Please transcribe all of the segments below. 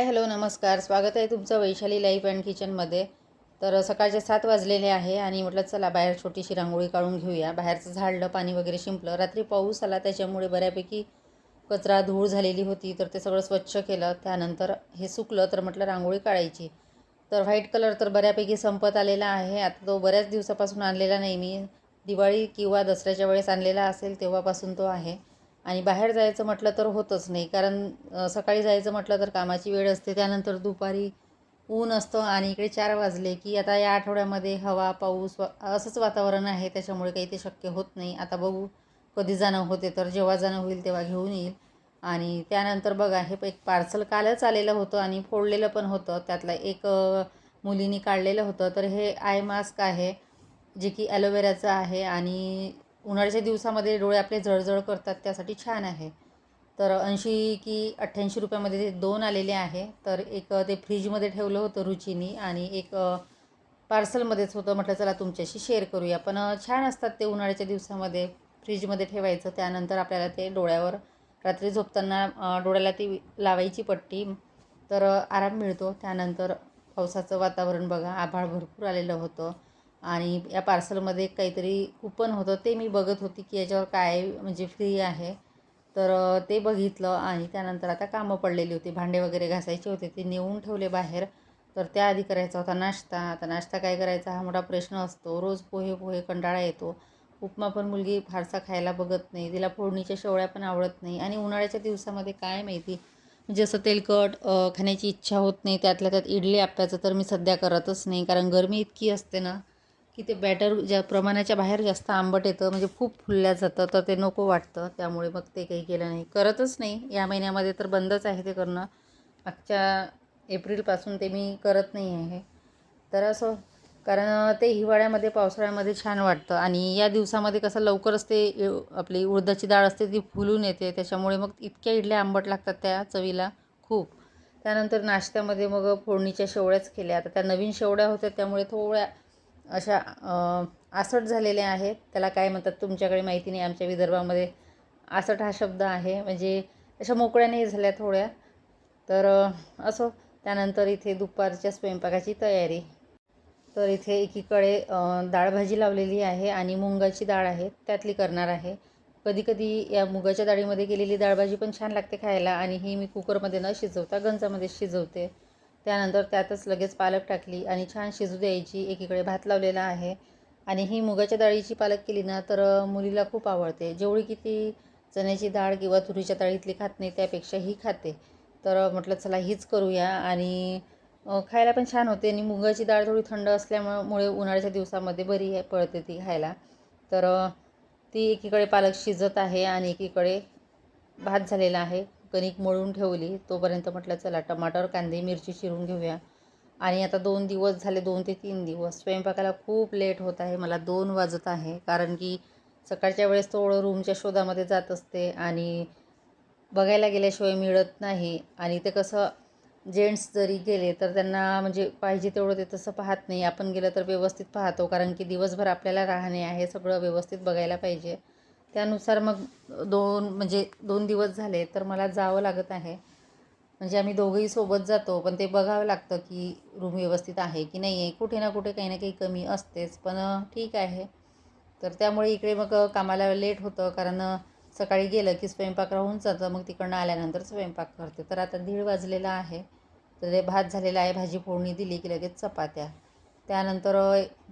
Hi hello नमस्कार. स्वागत आहे तुमचं वैशाली लाईफ अँड किचनमध्ये. तर सकाळचे 7 वाजलेले आहे आणि म्हटलं चला बाहेर छोटीशी रांगोळी काढून घेऊया. बाहेरचं झाडलं, पाणी वगैरे शिंपलं. रात्री पाऊस आला त्याच्यामुळे बऱ्यापैकी कचरा धूळ झालेली होती, तर ते सगळं स्वच्छ केलं. त्यानंतर हे सुकलं तर म्हटलं रांगोळी काढायची. तर व्हाईट कलर तर बऱ्यापैकी संपत आलेला आहे. आता तो बऱ्याच दिवसापासून आणलेला नाही मी. दिवाळी किंवा दसऱ्याच्या वेळेस आणलेला असेल तेव्हापासून तो आहे. आणि बाहेर जायचं म्हटलं तर होतच नाही, कारण सकाळी जायचं म्हटलं तर कामाची वेळ असते, त्यानंतर दुपारी ऊन असतं आणि इकडे 4 वाजले की आता या आठवड्यामध्ये हवा पाऊस असंच वातावरण आहे, त्याच्यामुळे काही ते शक्य होत नाही. आता बघू कधी जाणं होते, तर जेव्हा जाणं होईल तेव्हा घेऊन येईल. आणि त्यानंतर बघा हे एक पार्सल कालच आलेलं होतं आणि फोडलेलं पण होतं. त्यातलं एक मुलीने काढलेलं होतं. तर हे आय मास्क आहे, जे की ॲलोवेराचं आहे आणि उन्हाळ्याच्या दिवसामध्ये डोळे आपले जळजळ करतात त्यासाठी छान आहे. तर 80 की 88 रुपयामध्ये ते 2 आलेले आहे. तर एक ते फ्रीजमध्ये ठेवलं होतं रुचीनी आणि एक पार्सलमध्येच होतं. म्हटलं चला तुमच्याशी शेअर करूया. पण छान असतात ते उन्हाळ्याच्या दिवसामध्ये फ्रीजमध्ये ठेवायचं. त्यानंतर आपल्याला ते डोळ्यावर रात्री झोपताना डोळ्याला ती लावायची पट्टी, तर आराम मिळतो. त्यानंतर पावसाचं वातावरण बघा, आभाळ भरपूर आलेलं होतं आणि या पार्सलमध्ये काहीतरी कूपन होतं, ते मी बघत होती की याच्यावर काय म्हणजे फ्री आहे. तर ते बघितलं आणि त्यानंतर आता कामं पडलेली होती, भांडे वगैरे घासायचे होते, ते नेऊन ठेवले बाहेर. तर त्याआधी करायचा होता नाश्ता. आता नाश्ता काय करायचा हा मोठा प्रश्न असतो. रोज पोहे पोहे कंटाळा येतो. उपमा पण मुलगी फारसा खायला बघत नाही, तिला फोडणीच्या शेवळ्या पण आवडत नाही आणि उन्हाळ्याच्या दिवसामध्ये काय माहिती म्हणजे असं तेलकट खाण्याची इच्छा होत नाही. त्यातल्या त्यात इडली आप्याचं तर मी सध्या करतच नाही, कारण गरमी इतकी असते ना की ते बॅटर ज्या प्रमाणाच्या बाहेर जास्त आंबट येतं, म्हणजे खूप फुलल्या जातं, तर ते नको वाटतं. त्यामुळे मग ते काही केलं नाही, करतच नाही. या महिन्यामध्ये तर बंदच आहे ते करणं. मागच्या एप्रिलपासून ते मी करत नाही आहे. तर असं, कारण ते हिवाळ्यामध्ये पावसाळ्यामध्ये छान वाटतं आणि या दिवसामध्ये कसं लवकरच ते आपली उडदाची डाळ असते ती फुलून येते, त्याच्यामुळे मग इतक्या इडल्या आंबट लागतात त्या चवीला खूप. त्यानंतर नाश्त्यामध्ये मग फोडणीच्या शेवळ्याच केल्या. आता त्या नवीन शेवळ्या होत्या त्यामुळे थोड्या अशा आसट झालेल्या आहेत. त्याला काय म्हणतात तुमच्याकडे माहिती नाही, आमच्या विदर्भामध्ये आसट हा शब्द आहे, म्हणजे अशा मोकळ्या नाही झाल्या थोड्या. तर असो. त्यानंतर इथे दुपारच्या स्वयंपाकाची तयारी. तर इथे एकीकडे डाळ भाजी लावलेली आहे आणि मुगाची डाळ आहे त्यातली करणार आहे. कधीकधी या मुगाच्या डाळीमध्ये केलेली डाळभाजी पण छान लागते खायला आणि ही मी कुकरमध्ये न शिजवता गंजामध्ये शिजवते. त्यानंतर त्यातच लगेच पालक टाकली आणि छान शिजू द्यायची. एकीकडे भात लावलेला आहे आणि ही मुगाच्या डाळीची पालक केली ना तर मुलीला खूप आवडते. जेवढी की ती चण्याची डाळ किंवा तुरीच्या डाळीतली खात नाही त्यापेक्षा ही खाते. तर म्हटलं चला हीच करूया आणि खायला पण छान होते आणि मुगाची डाळ थोडी थंड असल्यामुळे उन्हाळ्याच्या दिवसामध्ये बरी आहे, पळते ती खायला. तर ती एकीकडे पालक शिजत आहे आणि एकीकडे भात झालेला आहे. कणिक मळून ठेवली तोपर्यंत म्हटलं चला टमाटर कांदे मिरची चिरून घेऊया. आणि आता 2 दिवस झाले, 2 ते 3 दिवस स्वयंपाकाला खूप लेट होत आहे. मला 2 वाजत आहे, कारण की सकाळच्या वेळेस थोडं रूमच्या शोधामध्ये जात असते आणि बघायला गेल्याशिवाय मिळत नाही. आणि ते कसं जेंट्स जरी गेले तर त्यांना म्हणजे पाहिजे तेवढं ते तसं पाहत नाही. आपण गेलं तर व्यवस्थित पाहतो, कारण की दिवसभर आपल्याला राहणे आहे, सगळं व्यवस्थित बघायला पाहिजे. त्यानुसार मग 2 दिवस झाले तर मला जावं लागत आहे. म्हणजे आम्ही दोघंही सोबत जातो, पण ते बघावं लागतं की रूम व्यवस्थित आहे की नाही आहे. कुठे ना कुठे काही ना काही कमी असतेच, पण ठीक आहे. तर त्यामुळे इकडे मग कामाला लेट होतं, कारण सकाळी गेलं की स्वयंपाक राहून जातं, मग तिकडनं आल्यानंतर स्वयंपाक करते. तर आता 1:30 वाजलेला आहे. तर ते भात झालेला आहे, भाजी फोडणी दिली की लगेच चपात्या. त्यानंतर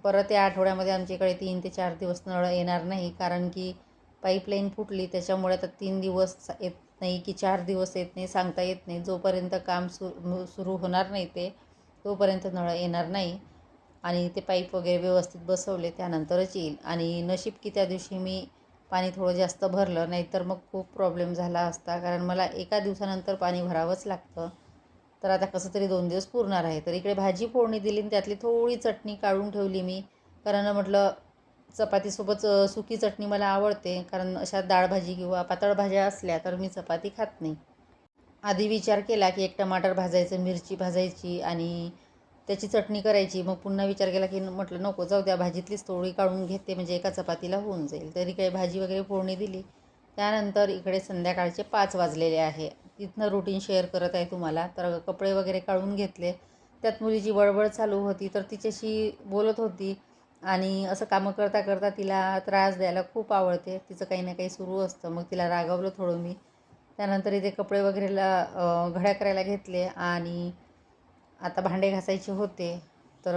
परत या आठवड्यामध्ये आमच्याकडे 3 ते 4 दिवस नळ येणार नाही, कारण की पाईपलाईन फुटली. त्याच्यामुळे आता 3 दिवस येत नाही की 4 दिवस येत नाही, सांगता येत नाही. जोपर्यंत काम सुरू होणार नाही तोपर्यंत नळ येणार नाही. आणि ते पाईप वगैरे व्यवस्थित बसवले त्यानंतरच येईल. आणि नशीब की त्या दिवशी मी पाणी थोडं जास्त भरलं, नाहीतर मग खूप प्रॉब्लेम झाला असता, कारण मला एका दिवसानंतर पाणी भरावंच लागतं. तर आता कसं तरी 2 दिवस पुरणार आहे. तर इकडे भाजी फोडणी दिली आणि त्यातली थोडी चटणी काढून ठेवली मी, कारण म्हटलं चपातीसोबत सुकी चटणी मला आवडते, कारण अशा डाळ भाजी किंवा पातळ भाज्या असल्या तर मी चपाती खात नाही. आधी विचार केला की एक टमाटर भाजायचं, मिरची भाजायची आणि त्याची चटणी करायची. मग पुन्हा विचार केला की म्हटलं नको, जाऊ द्या, भाजीतलीच थोडी काढून घेते, म्हणजे एका चपातीला होऊन जाईल. तरी काही भाजी वगैरे फोडणी दिली. त्यानंतर इकडे संध्याकाळचे 5 वाजलेले आहे. इथनं रुटीन शेअर करत आहे तुम्हाला. तर कपडे वगैरे काढून घेतले. त्यात मुलीची बडबड चालू होती, तर तिच्याशी बोलत होती आणि असं कामं करता करता तिला त्रास द्यायला खूप आवडते. तिचं काही ना काही सुरू असतं. मग तिला रागावलं थोडं मी. त्यानंतर इथे कपडे वगैरेला घड्या करायला घेतले आणि आता भांडे घासायचे होते. तर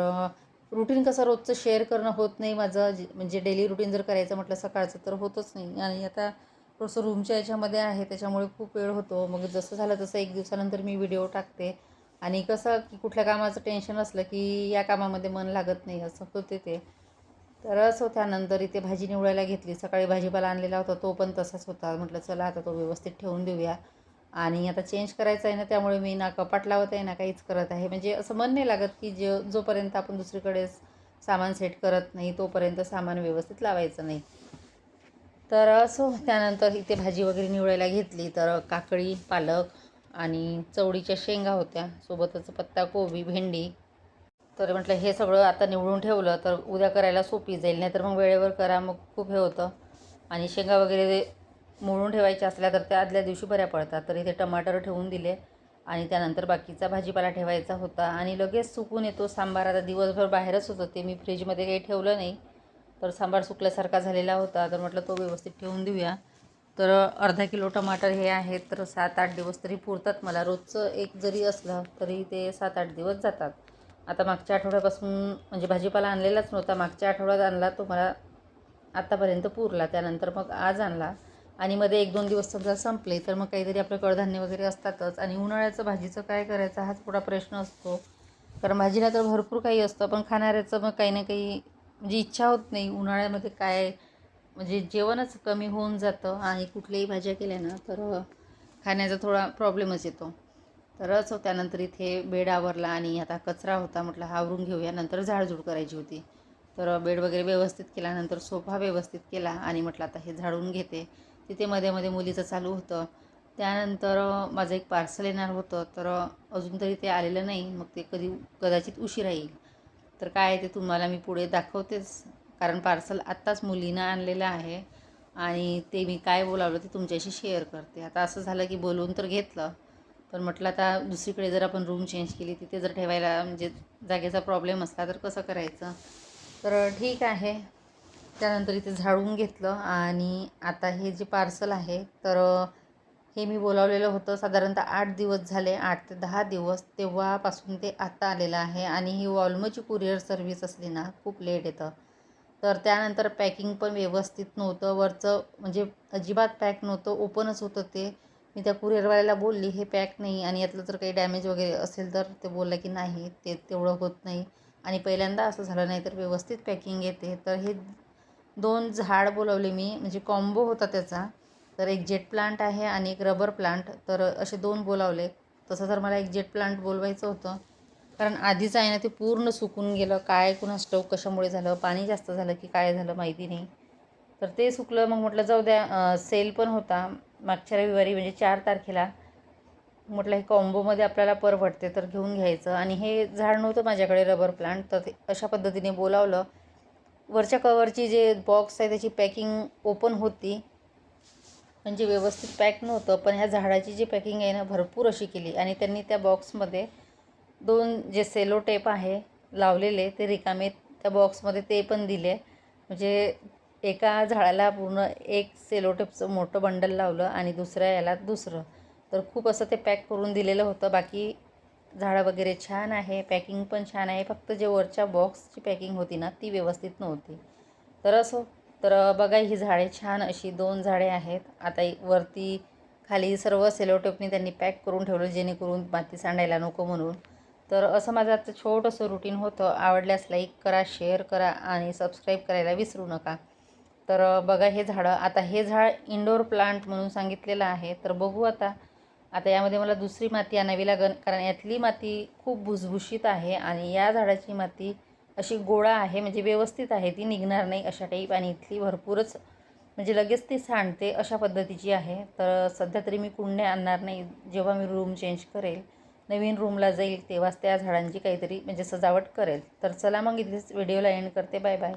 रुटीन कसं रोजचं शेअर करणं होत नाही माझं. म्हणजे डेली रुटीन जर करायचं म्हटलं सकाळचं तर होतच नाही. आणि आता थोडंसं रूमच्या याच्यामध्ये आहे त्याच्यामुळे खूप वेळ होतो. मग जसं झालं तसं एक दिवसानंतर मी व्हिडिओ टाकते. आणि कसं की कुठल्या कामाचं टेन्शन असलं की या कामामध्ये मन लागत नाही, असं होते ते. तर असं त्यानंतर इथे भाजी निवडायला घेतली. सकाळी भाजीपाला आणलेला होता तो पण तसाच होता. म्हटलं चला आता तो व्यवस्थित ठेवून देऊया. आणि आता चेंज करायचं आहे ना, त्यामुळे मी ना कपाट लावत आहे ना काहीच करत आहे. म्हणजे असं मन नाही लागत की जोपर्यंत आपण दुसरीकडे सामान सेट करत नाही तोपर्यंत सामान व्यवस्थित लावायचं नाही. तर असो त्यानंतर इथे भाजी वगैरे निवडायला घेतली. तर काकडी, पालक आणि चवळीच्या शेंगा होत्या, सोबतच पत्ताकोबी, भेंडी. तर म्हटलं हे सगळं आता निवडून ठेवलं तर उद्या करायला सोपी जाईल. नाहीतर मग वेळेवर करा मग खूप हे होतं. आणि शेंगा वगैरे मोडून ठेवायच्या असल्या तर त्या आदल्या दिवशी बऱ्या पडतात. तर इथे टमाटर ठेवून दिले आणि त्यानंतर बाकीचा भाजीपाला ठेवायचा होता. आणि लगेच सुकून येतो सांबार. आता दिवसभर बाहेरच होतं ते, मी फ्रीजमध्ये काही ठेवलं नाही. तर सांबार सुकल्यासारखा झालेला होता. तर म्हटलं तो व्यवस्थित ठेवून देऊया. तर अर्धा किलो टमाटर हे आहेत तर 7-8 दिवस तरी पुरतात मला. रोजचं एक जरी असलं तरी ते 7-8 दिवस जातात. आता मागच्या आठवड्यापासून म्हणजे भाजीपाला आणलेलाच नव्हता. मागच्या आठवड्यात आणला तो मला आत्तापर्यंत पुरला. त्यानंतर मग आज आणला आणि मध्ये 1-2 दिवस समजा संपले तर मग काहीतरी आपलं कडधान्य वगैरे असतातच. आणि उन्हाळ्याचं भाजीचं काय करायचं हाच थोडा प्रश्न असतो. कारण भाजीला तर भरपूर काही असतं पण खाणाऱ्याचं मग काही ना काही म्हणजे इच्छा होत नाही. उन्हाळ्यामध्ये काय म्हणजे जेवणच कमी होऊन जातं आणि कुठल्याही भाज्या केल्या ना तर खाण्याचा थोडा प्रॉब्लेमच येतो. तरच त्यानंतर इथे बेड आवरला आणि आता कचरा होता, म्हटलं हा आवरून घेऊया, नंतर झाडझूड करायची होती. तर बेड वगैरे व्यवस्थित केला, नंतर सोफा व्यवस्थित केला आणि म्हटलं आता हे झाडून घेते. तिथे मध्ये मध्ये मुलीचं चालू होतं. त्यानंतर माझं एक पार्सल येणार होतं तर अजून तरी ते आलेलं नाही. मग ते कदाचित उशिरा येईल. तर काय ते तुम्हाला मी पुढे दाखवतेच. कारण पार्सल आत्ताच मुलीनं आणलेलं आहे आणि ते मी काय बोलावलं ते तुमच्याशी शेअर करते. आता असं झालं की बोलवून तर घेतलं पण म्हटलं आता दुसरीकडे जर आपण रूम चेंज केली तिथे जर ठेवायला म्हणजे जागेचा प्रॉब्लेम असला तर कसं करायचं. तर ठीक आहे. त्यानंतर इथे झाडून घेतलं आणि आता हे जे पार्सल आहे तर हे मी बोलावलेलं होतं साधारणतः 8 दिवस झाले, 8 ते 10 दिवस, तेव्हापासून ते आता आलेलं आहे. आणि ही वॉल्मोची कुरिअर सर्व्हिस असली ना खूप लेट येतं. तर त्यानंतर पॅकिंग पण व्यवस्थित नव्हतं. वरचं म्हणजे अजिबात पॅक नव्हतं, ओपनच होतं ते. मी त्या कुरिअरवाल्याला बोलली हे पॅक नाही आणि यातलं जर काही डॅमेज वगैरे असेल तर ते बोललं की नाही ते तेवढं होत नाही. आणि पहिल्यांदा असं झालं नाही तर व्यवस्थित पॅकिंग येते. तर हे 2 झाड बोलवले मी, म्हणजे कॉम्बो होता त्याचा. तर एक जेट प्लांट आहे आणि एक रबर प्लांट. तर असे 2 बोलावले. तसं तर मला एक जेट प्लांट बोलवायचं होतं कारण आधीच आहे ना ते पूर्ण सुकून गेलं. काय कुणास ठाऊक कशामुळे झालं, पाणी जास्त झालं की काय झालं माहिती नाही. तर ते सुकलं. मग म्हटलं जाऊ द्या, सेल पण होता मागच्या रविवारी म्हणजे 4 तारखेला. म्हटलं हे कॉम्बोमध्ये आपल्याला परवडते तर घेऊन घ्यायचं. आणि हे झाड नव्हतं माझ्याकडे रबर प्लांट, तर ते अशा पद्धतीने बोलावलं. वरच्या कवरची जे बॉक्स आहे त्याची पॅकिंग ओपन होती म्हणजे व्यवस्थित पॅक नव्हतं. पण ह्या झाडाची जी पॅकिंग आहे ना भरपूर अशी केली. आणि त्यांनी त्या बॉक्समध्ये 2 जे सेलो टेप आहे लावलेले ते रिकामे त्या बॉक्समध्ये ते पण दिले. म्हणजे एका झाडाला पूर्ण एक सेलो टेपचं मोठं बंडल लावलं आणि दुसऱ्या याला दुसरं. तर खूप असं ते पॅक करून दिलेलं होतं. बाकी झाडं वगैरे छान आहे, पॅकिंग पण छान आहे. फक्त जे वरच्या बॉक्सची पॅकिंग होती ना ती व्यवस्थित नव्हती. तर असो. तर बघा ही झाडे छान अशी 2 झाडे आहेत. आता वरती खाली सर्व सेलोटेपने त्यांनी पॅक करून ठेवलं जेणेकरून माती सांडायला नको म्हणून. तर असं माझं आजचं छोटंसं रुटीन होतं. आवडल्यास लाईक करा, शेअर करा आणि सबस्क्राईब करायला विसरू नका. तर बघा हे झाडं, आता हे झाड इंडोर प्लांट म्हणून सांगितलेलं आहे. तर बघू आता. आता यामध्ये मला दुसरी माती आणावी लागेल कारण यातली माती खूप भुसभुशीत आहे आणि या झाडाची माती अशी गोळा आहे म्हणजे व्यवस्थित आहे, ती निघणार नाही अशा टाईप. आणि इथली भरपूरच म्हणजे लगेच ती सांडते अशा पद्धतीची आहे. तर सध्या तरी मी कुंड्या आणणार नाही. जेव्हा मी रूम चेंज करेल, नवीन रूमला जाईल तेव्हाच त्या झाडांची काहीतरी म्हणजे सजावट करेल. तर चला मग इथेच व्हिडिओला एंड करते. Bye bye.